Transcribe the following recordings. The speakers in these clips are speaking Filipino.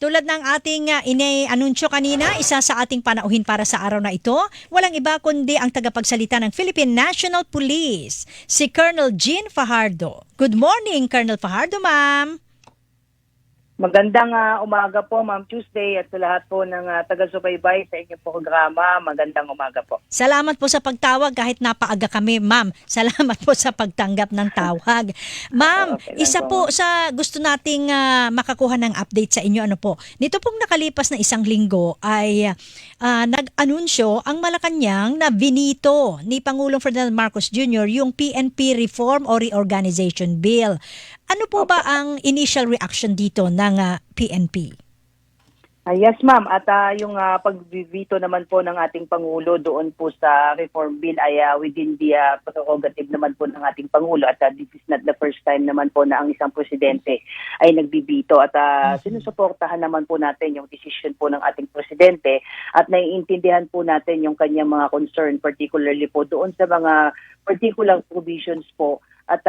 tulad ng ating ine-anunsyo kanina, isa sa ating panauhin para sa araw na ito, walang iba kundi ang tagapagsalita ng Philippine National Police, si Colonel Jean Fajardo. Good morning, Colonel Fajardo, ma'am. Magandang umaga po, Ma'am Tuesday, at sa lahat po ng taga-subaybay sa inyong programa. Magandang umaga po. Salamat po sa pagtawag kahit napaaga kami, ma'am. Salamat po sa pagtanggap ng tawag. Ma'am, Okay lang isa po. po sa gusto nating makakuha ng update sa inyo. Ano po? Nito pong nakalipas na isang linggo ay nag-anunsyo ang Malacanang na binito ni Pangulong Ferdinand Marcos Jr. yung PNP Reform o Reorganization Bill. Ano po ba ang initial reaction dito ng PNP? Yes, Ma'am. At yung pag-veto naman po ng ating Pangulo doon po sa reform bill ay within the prerogative naman po ng ating Pangulo. At this is not the first time naman po na ang isang presidente ay nagbibito. At sinusuportahan naman po natin yung decision po ng ating presidente at naiintindihan po natin yung kanyang mga concern, particularly po doon sa mga particular provisions po. At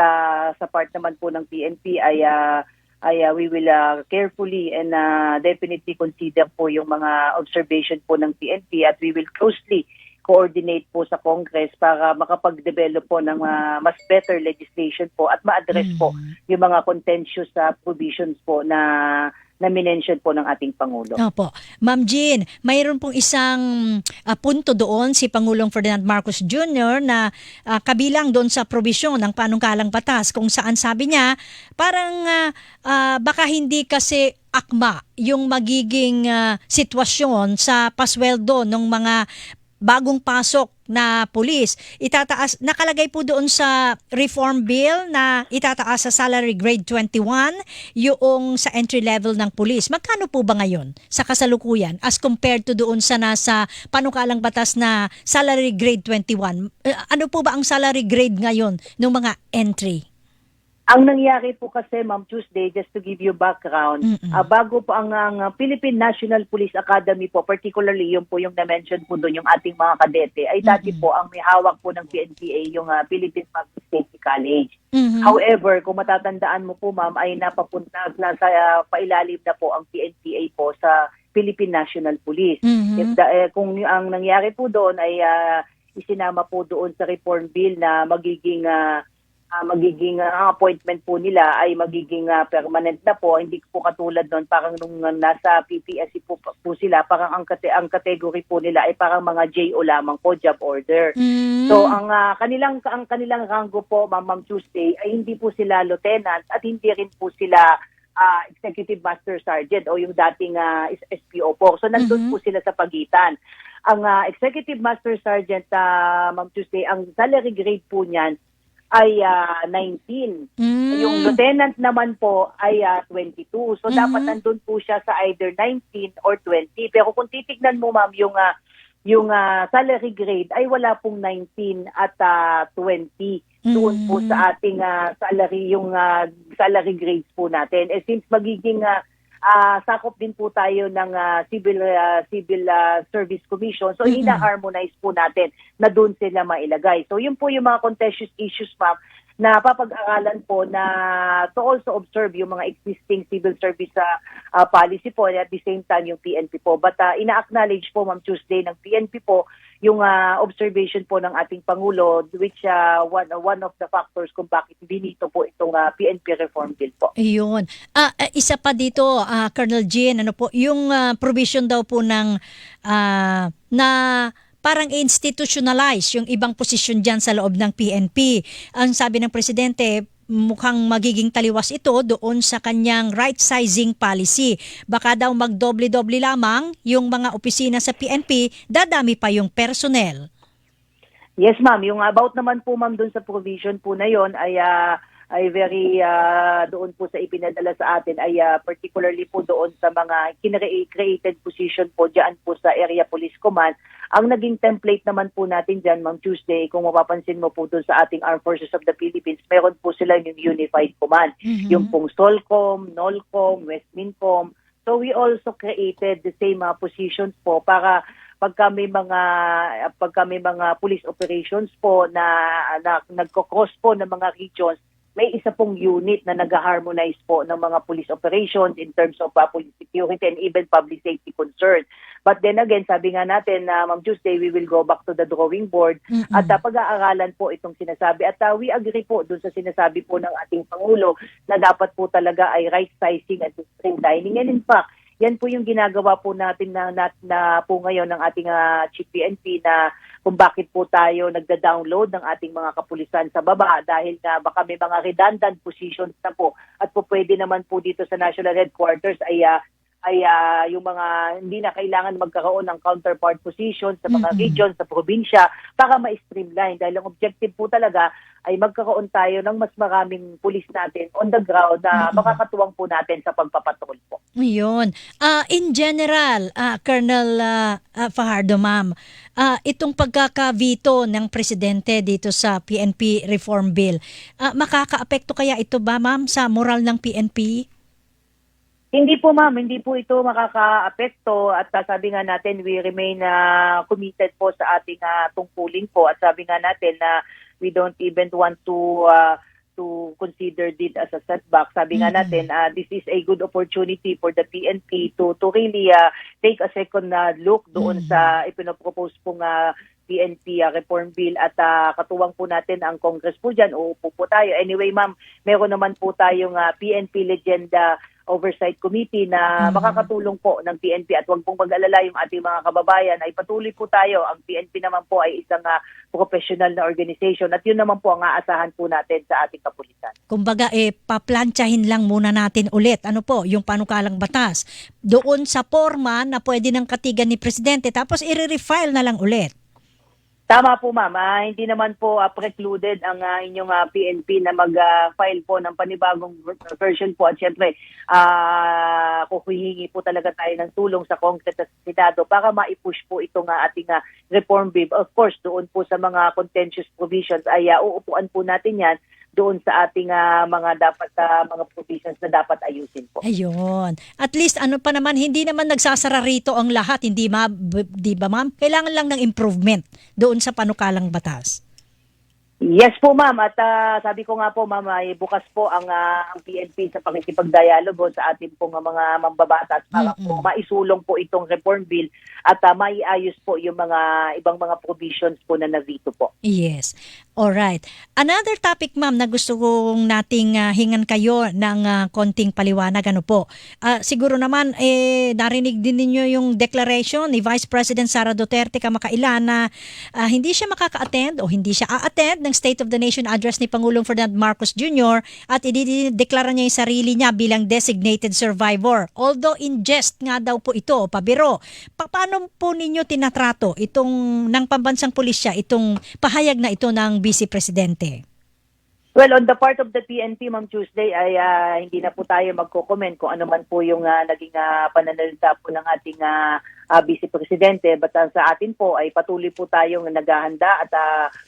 sa part naman po ng PNP ay we will carefully and definitely consider po yung mga observation po ng PNP at we will closely coordinate po sa Congress para makapag-develop po ng mas better legislation po at ma-address po yung mga contentious provisions po na minention po ng ating Pangulo. Opo. Ma'am Jean, mayroon pong isang punto doon si Pangulong Ferdinand Marcos Jr. na kabilang doon sa probisyon ng panukalang batas kung saan sabi niya parang baka hindi kasi akma yung magiging sitwasyon sa pasweldo ng mga bagong pasok na pulis. Itataas, nakalagay po doon sa reform bill na itataas sa salary grade 21 yung sa entry level ng pulis. Magkano po ba ngayon sa kasalukuyan as compared to doon sa nasa panukalang batas na salary grade 21? Ano po ba ang salary grade ngayon ng mga entry? Ang nangyari po kasi, Ma'am Tuesday, just to give you background, bago po ang Philippine National Police Academy po, particularly yung po yung na-mention po doon, yung ating mga kadete, ay dati po ang may hawak po ng PNPA, yung Philippine Public Safety College. However, kung matatandaan mo po, Ma'am, ay napapunta, nasa pailalim na po ang PNPA po sa Philippine National Police. Kung ang nangyari po doon ay isinama po doon sa reform bill na magiging appointment po nila ay magiging permanent na po, hindi po katulad noon parang nung nasa PPSC po sila, parang ang category po nila ay parang mga JO lamang po, job order. So ang kanilang rango po, Ma'am Tuesday, ay hindi po sila lieutenant at hindi rin po sila Executive Master Sergeant o yung dating SPO po. So nandun po sila sa pagitan. Ang Executive Master Sergeant, Ma'am Tuesday, ang salary grade po niyan ay 19. Yung lieutenant naman po ay 22. So dapat nandun po siya sa either 19 or 20. Pero kung titignan mo, Ma'am, yung salary grade ay wala pong 19 at 20 doon po sa ating salary grades po natin. Since magiging sakop din po tayo ng Civil Service Commission. So, ina-harmonize po natin na doon sila mailagay. So, yun po yung mga contentious issues, Ma'am, na papag-aralan po na to also observe yung mga existing civil service policy po at the same time yung PNP po. But ina-acknowledge po, Ma'am Tuesday, ng PNP po yung observation po ng ating Pangulo, which one of the factors kung bakit binito po itong PNP reform bill po. Ayun. Isa pa dito, Colonel Jean, ano po, yung provision daw po ng na parang institutionalize yung ibang posisyon dyan sa loob ng PNP. Ang sabi ng Presidente, mukhang magiging taliwas ito doon sa kanyang right-sizing policy. Baka daw magdoble-doble lamang yung mga opisina sa PNP, dadami pa yung personnel. Yes, Ma'am. Yung about naman po, Ma'am, doon sa provision po na yon ay very doon po sa ipinadala sa atin ay particularly po doon sa mga created position po diyan po sa Area Police Command. Ang naging template naman po natin diyan, Ma'am Tuesday, kung mapapansin mo po doon sa ating Armed Forces of the Philippines, meron po sila yung Unified Command. Yung pong SOLCOM, NOLCOM, Westmincom. So we also created the same positions po para pagka may mga police operations po na nagko-cross po ng mga regions, may isa pong unit na nag-harmonize po ng mga police operations in terms of police security and even public safety concerns. But then again, sabi nga natin na Ma'am Tuesday, we will go back to the drawing board at pag-aaralan po itong sinasabi. At we agree po dun sa sinasabi po ng ating Pangulo na dapat po talaga ay right sizing at streamlining. And in fact, yan po yung ginagawa po natin na po ngayon ng ating Chief PNP na kung bakit po tayo nagda-download ng ating mga kapulisan sa baba dahil nga baka may mga redundant positions na po at po pwede naman po dito sa National Headquarters ay yung mga hindi na kailangan magkaroon ng counterpart positions sa mga regions, sa probinsya para ma-streamline dahil ang objective po talaga ay magkaroon tayo ng mas maraming pulis natin on the ground na makakatuwang po natin sa pagpapatrol po. Yun. In general, Colonel Fajardo, ma'am, itong pagkakavito ng presidente dito sa PNP Reform Bill, makakaapekto kaya ito ba, ma'am, sa moral ng PNP? Hindi po ma'am, hindi po ito makaka-apekto at sabi nga natin we remain committed po sa ating tungkulin po at sabi nga natin na we don't even want to consider it as a setback. Sabi nga natin, this is a good opportunity for the PNP to really take a second look doon sa ipinapropose pong PNP reform bill at katuwang po natin ang Congress po dyan. Uupo po tayo. Anyway ma'am, meron naman po tayong PNP Legenda Oversight Committee na makakatulong po ng PNP at huwag pong mag-alala yung ating mga kababayan ay patuloy po tayo. Ang PNP naman po ay isang professional na organization at yun naman po ang aasahan po natin sa ating kapulisan. Kumbaga, paplantsahin lang muna natin ulit. Ano po, yung panukalang batas. Doon sa forma na pwede ng katigan ni Presidente tapos i-refile na lang ulit. Tama po ma'am, hindi naman po precluded ang inyong PNP na mag-file po ng panibagong version po at syempre kuhihingi po talaga tayo ng tulong sa Congress at Senado para ma-push po itong ating reform bill. Of course, doon po sa mga contentious provisions ay uupuan po natin yan doon sa ating mga provisions na dapat ayusin po. Ayun. At least ano pa naman, hindi naman nagsasara rito ang lahat, hindi di ba ma'am? Kailangan lang ng improvement doon sa panukalang batas. Yes po ma'am at sabi ko nga po ma'am ay bukas po ang PNP sa pakikipagdialogo sa ating pong mga mambabatas para po maisulong po itong reform bill at maiayos po yung mga ibang mga provisions po na navito po. Yes. Alright. Another topic ma'am na gusto kong nating hingan kayo ng konting paliwanag. Ano po? Siguro naman narinig din ninyo yung declaration ni Vice President Sara Duterte kamakailan na hindi siya makaka-attend o hindi siya a-attend ng State of the Nation address ni Pangulong Ferdinand Marcos Jr. at idideklara niya yung sarili niya bilang designated survivor. Although in jest nga daw po ito, pabiro. Paano po ninyo tinatrato itong ng pambansang pulisya, itong pahayag na ito ng Vice Presidente? Well, on the part of the PNP, Ma'am Tuesday, ay hindi na po tayo magko-comment kung ano man po yung naging pananalita po ng ating Vice Presidente. But sa atin po ay patuloy po tayong naghahanda at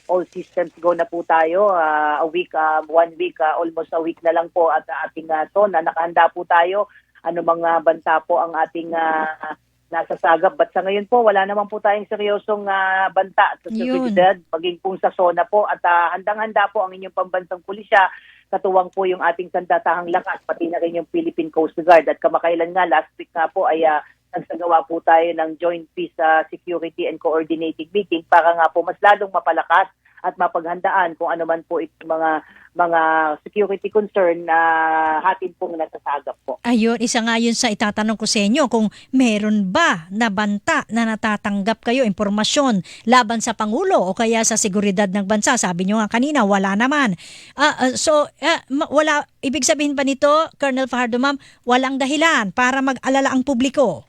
all systems go na po tayo. Almost a week na lang po at ating zona. Nakahanda po tayo. Ano mga banta po ang ating nasasagap. But sa ngayon po, wala naman po tayong seryosong banta sa seguridad, maging pong sa zona po. At handang-handa po ang inyong pambansang pulisya. Katuwang po yung ating sandatahang lakas, pati na rin yung Philippine Coast Guard. At kamakailan nga, last week nga po ay nagsagawa po tayo ng Joint Peace Security and Coordinating Meeting para nga po mas lalong mapalakas at mapaghandaan kung ano man po itong mga security concern na hatin pong nasasagap po. Ayun, isa nga yun sa itatanong ko sa inyo, kung meron ba na banta na natatanggap kayo, impormasyon laban sa Pangulo o kaya sa seguridad ng bansa. Sabi nyo nga kanina, wala naman. Wala, ibig sabihin ba nito, Colonel Fajardo ma'am, walang dahilan para mag-alala ang publiko?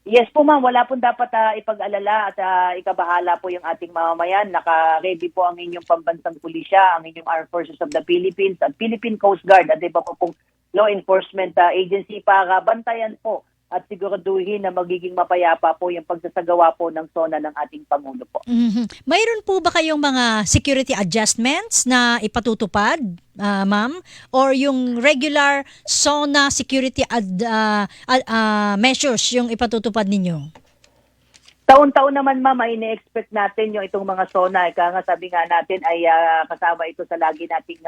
Yes po ma'am, wala pong dapat ipag-alala at ikabahala po yung ating mamamayan. Naka-ready po ang inyong pambansang pulisya, ang inyong Armed Forces of the Philippines at Philippine Coast Guard at iba po pong law enforcement agency para bantayan po at siguraduhin na magiging mapayapa po yung pagsasagawa po ng SONA ng ating Pangulo po. Mayroon po ba kayong mga security adjustments na ipatutupad, ma'am? Or yung regular SONA security measures yung ipatutupad ninyo? Taon-taon naman ma'am ay ini-expect natin yung itong mga SONA. Kaya nga sabi nga natin ay kasama ito sa lagi nating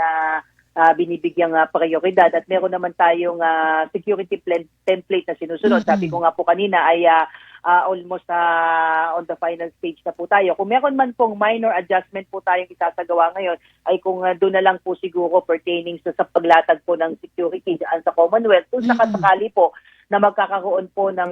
binibigyang prioridad. At meron naman tayong security template na sinusunod. Sabi ko nga po kanina ay almost on the final stage na po tayo. Kung meron man pong minor adjustment po tayong isasagawa ngayon, ay kung doon na lang po siguro pertaining sa paglatag po ng security dyan sa Commonwealth. Kung sakasakali po na magkakaroon po ng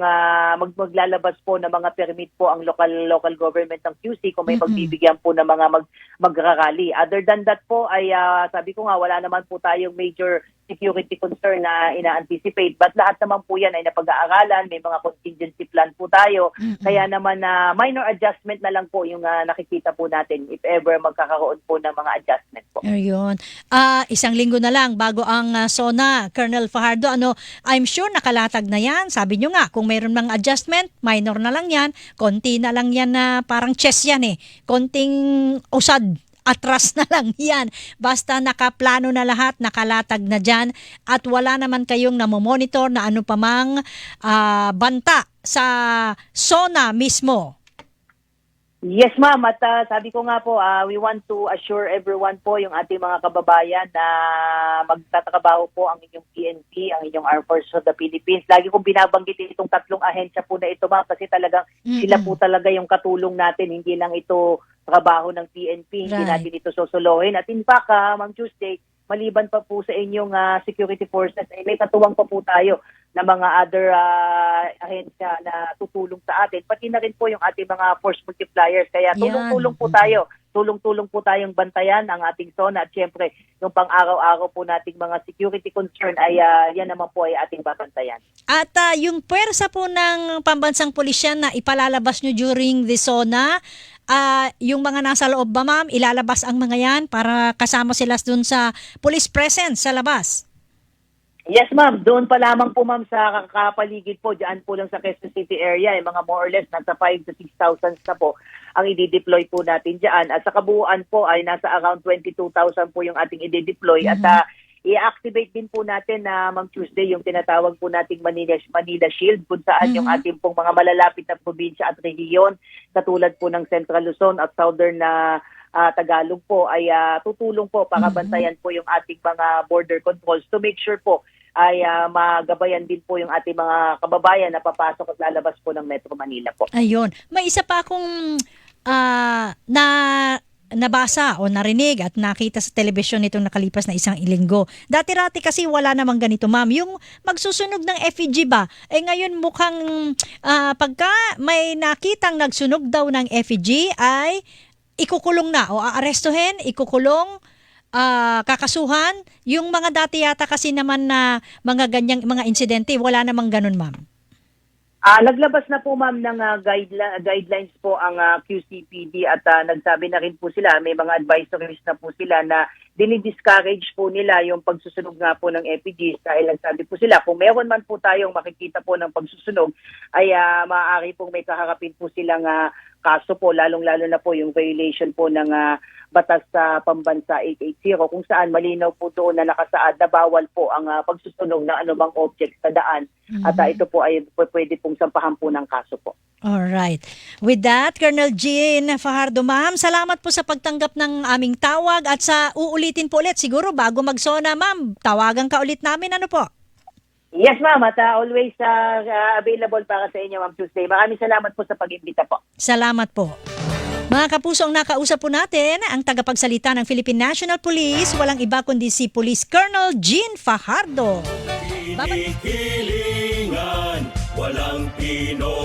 maglalabas po ng mga permit po ang local government ng QC kung may magbibigyan po ng mga magrarally. Other than that po ay sabi ko nga wala naman po tayong major security concern na ina-anticipate, but lahat naman po yan ay napag-aaralan, may mga contingency plan po tayo. Kaya naman minor adjustment na lang po yung nakikita po natin if ever magkakaroon po ng mga adjustment po. Ayun. Isang linggo na lang bago ang SONA, Colonel Fajardo. I'm sure nakalatag na yan. Sabi nyo nga, kung mayroon mga adjustment, minor na lang yan. Konti na lang yan na parang chess yan eh. Konting usad. Atras na lang yan. Basta nakaplano na lahat, nakalatag na dyan at wala naman kayong namomonitor na ano pa mang banta sa SONA mismo. Yes, ma'am. At sabi ko nga po, we want to assure everyone po, yung ating mga kababayan na magtatrabaho po ang inyong PNP, ang inyong Armed Forces of the Philippines. Lagi kong binabanggit itong tatlong ahensya po na ito, ma'am, kasi talagang sila po talaga yung katulong natin. Hindi lang ito trabaho ng PNP, hindi natin ito susuluhin. At in fact, Ma'am Tuesday, maliban pa po sa inyong security forces, may katuwang pa po tayo na mga other ahensya na tutulong sa atin. Pati na rin po yung ating mga force multipliers. Kaya tulong-tulong po tayo. Tulong-tulong po tayong bantayan ang ating SONA. At syempre, yung pang-araw-araw po nating mga security concern ay yan naman po ay ating babantayan. At yung pwersa po ng pambansang pulisyan na ipalalabas nyo during the SONA, yung mga nasa loob ba, ma'am, ilalabas ang mga yan para kasama sila dun sa police presence sa labas? Yes, ma'am. Doon pa lamang po, ma'am, sa kapaligid po, dyan po lang sa Quezon City area, mga more or less nasa 5,000 to 6,000 na po ang i-deploy po natin dyan. At sa kabuuan po ay nasa around 22,000 po yung ating i-deploy. At i-activate din po natin na Ma'am Tuesday yung tinatawag po nating Manila Shield kung saan yung ating pong mga malalapit na probinsya at rehiyon katulad po ng Central Luzon at Southern Tagalog po ay tutulong po para bantayan po yung ating mga border controls to make sure po ay magabayan din po yung ating mga kababayan na papasok at lalabas po ng Metro Manila po. Ayun. May isa pa akong nabasa o narinig at nakita sa telebisyon nitong nakalipas na isang linggo. Dati-rati kasi wala namang ganito, ma'am. Yung magsusunog ng effigy ba? Ngayon mukhang pagka may nakitang nagsunog daw ng effigy ay ikukulong na o aarestuhin, ikukulong, kakasuhan. Yung mga dati yata kasi naman na mga ganyang mga insidente, wala namang ganun, ma'am. Naglabas na po, ma'am, ng guidelines po ang QCPD at nagsabi na rin po sila, may mga advisories na po sila na dinidiscourage po nila yung pagsusunog nga po ng effigies dahil nagsabi po sila, kung meron man po tayong makikita po ng pagsusunog, ay maaari pong may kaharapin po silang kaso po, lalong-lalo na po yung violation po ng Batas sa Pambansa 880 kung saan malinaw po doon na nakasaad na bawal po ang pagsusunog ng anumang object sa daan. At ito po ay pwede pong sampahan po ng kaso po. Alright. With that, Colonel Jean Fajardo, ma'am, salamat po sa pagtanggap ng aming tawag at sa uulitin po ulit. Siguro bago mag-SONA, ma'am, tawagan ka ulit namin. Ano po? Yes, ma'am. At always available para sa inyo, Ma'am Tuesday. Maraming salamat po sa pag-imbita po. Salamat po. Mga kapuso, ang nakausap po natin ang tagapagsalita ng Philippine National Police, walang iba kundi si Police Colonel Jean Fajardo. Hinihilingan, walang Pinoy.